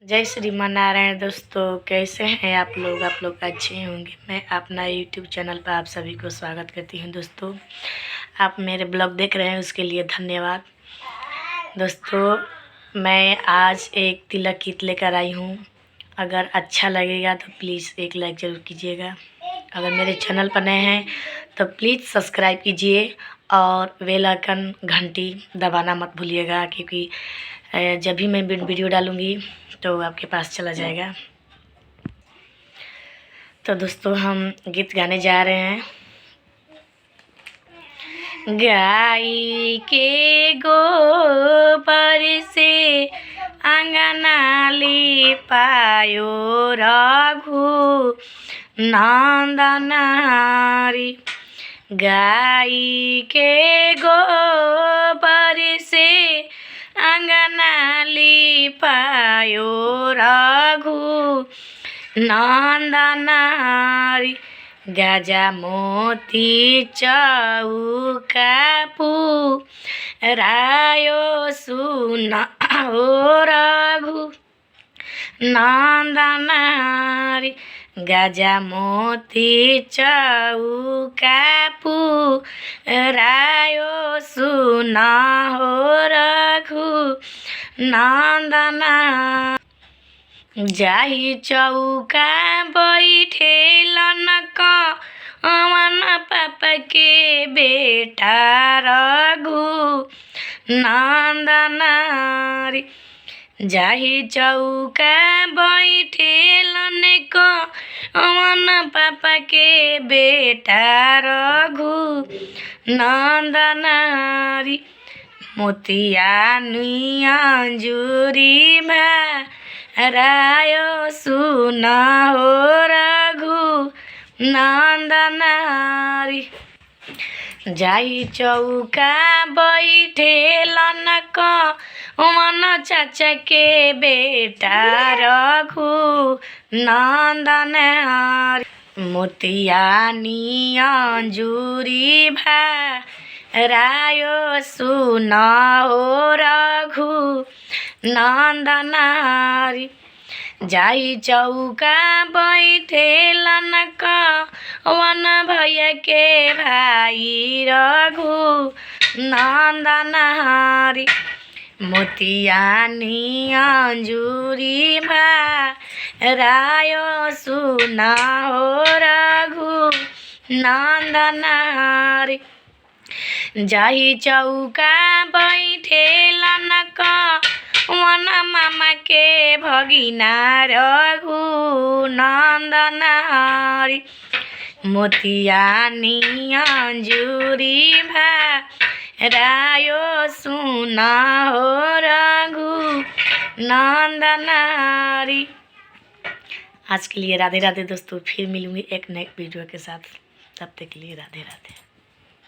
जय श्रीमान नारायण। दोस्तों कैसे हैं आप लोग अच्छे होंगे। मैं अपना यूट्यूब चैनल पर आप सभी को स्वागत करती हूं। दोस्तों आप मेरे ब्लॉग देख रहे हैं उसके लिए धन्यवाद। दोस्तों मैं आज एक तिलक गीत लेकर आई हूं। अगर अच्छा लगेगा तो प्लीज़ एक लाइक ज़रूर कीजिएगा। अगर मेरे चैनल पर नए हैं तो प्लीज़ सब्सक्राइब कीजिए और बेल आइकन घंटी दबाना मत भूलिएगा, क्योंकि जब भी मैं वीडियो डालूँगी तो आपके पास चला जाएगा। तो दोस्तों हम गीत गाने जा रहे हैं। गाई के गोबर से अंगना लिपायो रघु नंदनारी। गाई के गोबर से अंगना लिपायो रघु नंदनारी। गजा मोती चौका पुरायो सुना हो रघु नंदनारी। गजा मोती चौका पुरायो सुना हो रघु नंदनारी। जाहि चौका बैठेलन कवन पाप के बेटा रघु नंदनारी। जाहि चौका बैठेलन कवन पाप के बेटा रघु नंदनारी। मोतिया अंजूरी रायो सुना हो रघु नंदनारी। जाहि चौका बैठेलन कवन चाचा के बेटा रघु नंदनारी। मोतिया अंजूरी रायो सुना हो रघु नंदनारी। जाहि चौका बैठेलन कवन भैया के भाई रघु नंदनारी। मोतिया अंजूरी रायो सुना हो रघु नंदनारी। जाहि चौका बैठेलन कवन मामा के भगिना रघु नंदनारी। मोतिया अंजूरी रायो सुना हो रघु नंदनारी। आज के लिए राधे राधे दोस्तों। फिर मिलूंगी एक नए वीडियो के साथ। तब तक के लिए राधे राधे।